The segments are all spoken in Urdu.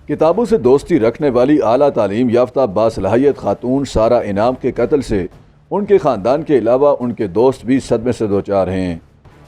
کتابوں سے دوستی رکھنے والی اعلیٰ تعلیم یافتہ باصلاحیت خاتون سارہ انعام کے قتل سے ان کے خاندان کے علاوہ ان کے دوست بھی صدمے سے دوچار ہیں۔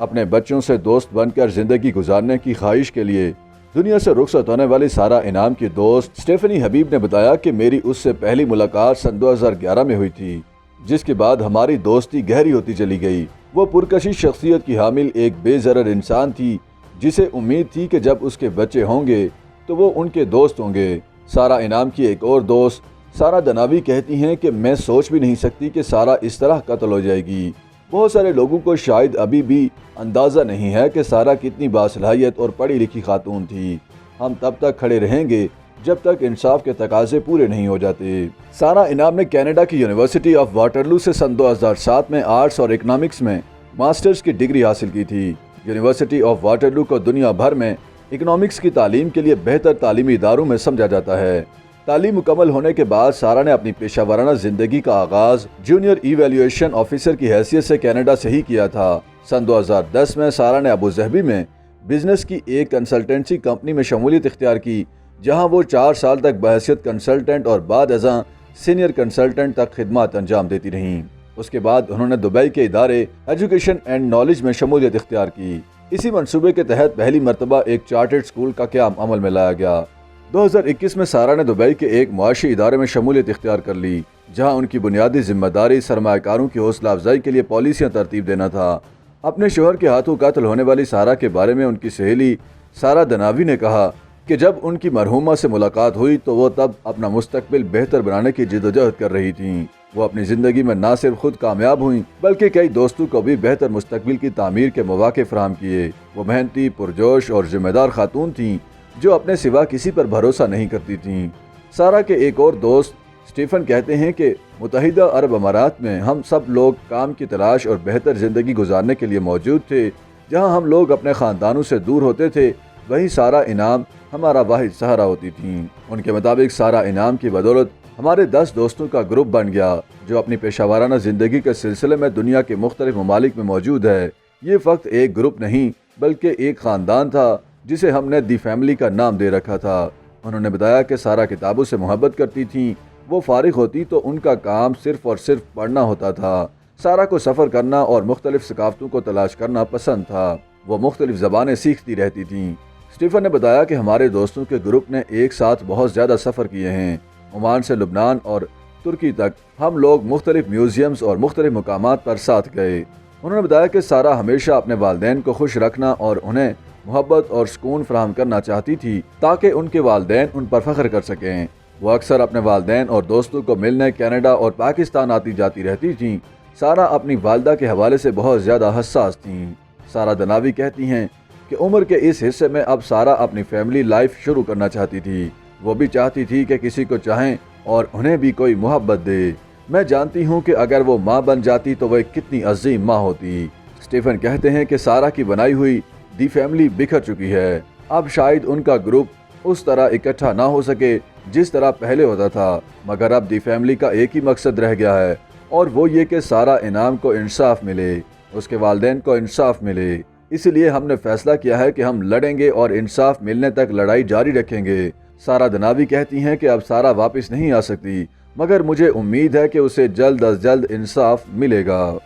اپنے بچوں سے دوست بن کر زندگی گزارنے کی خواہش کے لیے دنیا سے رخصت ہونے والی سارہ انعام کی دوست اسٹیفنی حبیب نے بتایا کہ میری اس سے پہلی ملاقات سن 2011 میں ہوئی تھی، جس کے بعد ہماری دوستی گہری ہوتی چلی گئی۔ وہ پرکشش شخصیت کی حامل ایک بے ضرر انسان تھی جسے امید تھی کہ جب اس کے بچے ہوں گے تو وہ ان کے دوست ہوں گے۔ سارہ انعام کی ایک اور دوست سارہ دناوی کہتی ہیں کہ میں سوچ بھی نہیں سکتی کہ سارہ اس طرح قتل ہو جائے گی۔ بہت سارے لوگوں کو شاید ابھی بھی اندازہ نہیں ہے کہ سارہ کتنی باصلاحیت اور پڑھی لکھی خاتون تھی۔ ہم تب تک کھڑے رہیں گے جب تک انصاف کے تقاضے پورے نہیں ہو جاتے۔ سارہ انعام نے کینیڈا کی یونیورسٹی آف واٹرلو سے سن 2007 میں آرٹس اور اکنامکس میں ماسٹرز کی ڈگری حاصل کی تھی۔ یونیورسٹی آف واٹرلو کو دنیا بھر میں اکنامکس کی تعلیم کے لیے بہتر تعلیمی اداروں میں سمجھا جاتا ہے۔ تعلیم مکمل ہونے کے بعد سارہ نے اپنی پیشہ ورانہ زندگی کا آغاز جونیئر ایویلیویشن آفیسر کی حیثیت سے کینیڈا سے ہی کیا تھا۔ سن 2010 میں سارہ نے ابوظہبی میں بزنس کی ایک کنسلٹنسی کمپنی میں شمولیت اختیار کی، جہاں وہ 4 سال تک بحیثیت کنسلٹنٹ اور بعد ازاں سینئر کنسلٹنٹ تک خدمات انجام دیتی رہیں۔ اس کے بعد انہوں نے دبئی کے ادارے ایجوکیشن اینڈ نالج میں شمولیت اختیار کی۔ اسی منصوبے کے تحت پہلی مرتبہ ایک چارٹرڈ اسکول کا قیام عمل میں لایا گیا۔ 2021 میں سارہ نے دبئی کے ایک معاشی ادارے میں شمولیت اختیار کر لی، جہاں ان کی بنیادی ذمہ داری سرمایہ کاروں کی حوصلہ افزائی کے لیے پالیسیاں ترتیب دینا تھا۔ اپنے شوہر کے ہاتھوں قتل ہونے والی سارہ کے بارے میں ان کی سہیلی سارہ دناوی نے کہا کہ جب ان کی مرحومہ سے ملاقات ہوئی تو وہ تب اپنا مستقبل بہتر بنانے کی جدوجہد کر رہی تھیں۔ وہ اپنی زندگی میں نہ صرف خود کامیاب ہوئیں بلکہ کئی دوستوں کو بھی بہتر مستقبل کی تعمیر کے مواقع فراہم کیے۔ وہ محنتی، پرجوش اور ذمہ دار خاتون تھیں جو اپنے سوا کسی پر بھروسہ نہیں کرتی تھیں۔ سارہ کے ایک اور دوست اسٹیفن کہتے ہیں کہ متحدہ عرب امارات میں ہم سب لوگ کام کی تلاش اور بہتر زندگی گزارنے کے لیے موجود تھے۔ جہاں ہم لوگ اپنے خاندانوں سے دور ہوتے تھے، وہیں سارہ انعام ہمارا واحد سہارا ہوتی تھیں۔ ان کے مطابق سارہ انعام کی بدولت ہمارے 10 دوستوں کا گروپ بن گیا جو اپنی پیشہ ورانہ زندگی کے سلسلے میں دنیا کے مختلف ممالک میں موجود ہے۔ یہ فقط ایک گروپ نہیں بلکہ ایک خاندان تھا جسے ہم نے دی فیملی کا نام دے رکھا تھا۔ انہوں نے بتایا کہ سارہ کتابوں سے محبت کرتی تھیں۔ وہ فارغ ہوتی تو ان کا کام صرف اور صرف پڑھنا ہوتا تھا۔ سارہ کو سفر کرنا اور مختلف ثقافتوں کو تلاش کرنا پسند تھا۔ وہ مختلف زبانیں سیکھتی رہتی تھیں۔ اسٹیفن نے بتایا کہ ہمارے دوستوں کے گروپ نے ایک ساتھ بہت زیادہ سفر کیے ہیں۔ عمان سے لبنان اور ترکی تک ہم لوگ مختلف میوزیمز اور مختلف مقامات پر ساتھ گئے۔ انہوں نے بتایا کہ سارہ ہمیشہ اپنے والدین کو خوش رکھنا اور انہیں محبت اور سکون فراہم کرنا چاہتی تھی تاکہ ان کے والدین ان پر فخر کر سکیں۔ وہ اکثر اپنے والدین اور دوستوں کو ملنے کینیڈا اور پاکستان آتی جاتی رہتی تھیں۔ سارہ اپنی والدہ کے حوالے سے بہت زیادہ حساس تھیں۔ سارہ دناوی کہتی ہیں کہ عمر کے اس حصے میں اب سارہ اپنی فیملی لائف شروع کرنا چاہتی تھی۔ وہ بھی چاہتی تھی کہ کسی کو چاہیں اور انہیں بھی کوئی محبت دے۔ میں جانتی ہوں کہ اگر وہ ماں بن جاتی تو وہ کتنی عظیم ماں ہوتی۔ اسٹیفن کہتے ہیں کہ سارہ کی بنائی ہوئی دی فیملی بکھر چکی ہے۔ اب شاید ان کا گروپ اس طرح اکٹھا نہ ہو سکے جس طرح پہلے ہوتا تھا، مگر اب دی فیملی کا ایک ہی مقصد رہ گیا ہے اور وہ یہ کہ سارہ انعام کو انصاف ملے، اس کے والدین کو انصاف ملے۔ اس لیے ہم نے فیصلہ کیا ہے کہ ہم لڑیں گے اور انصاف ملنے تک لڑائی جاری رکھیں گے۔ سارہ دناوی کہتی ہیں کہ اب سارہ واپس نہیں آ سکتی، مگر مجھے امید ہے کہ اسے جلد از جلد انصاف ملے گا۔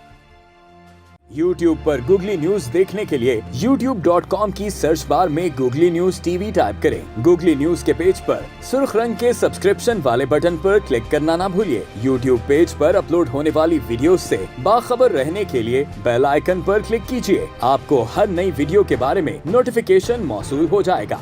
YouTube پر گوگلی نیوز دیکھنے کے لیے youtube.com کی سرچ بار میں googly news T V type کریں۔ گوگلی نیوز کے پیج پر سرخ رنگ کے سبسکرپشن والے بٹن پر کلک کرنا نہ بھولیے۔ YouTube پیج پر اپلوڈ ہونے والی ویڈیوز سے باخبر رہنے کے لیے بیل آئیکن پر کلک کیجیے۔ آپ کو ہر نئی ویڈیو کے بارے میں نوٹیفیکیشن موصول ہو جائے گا۔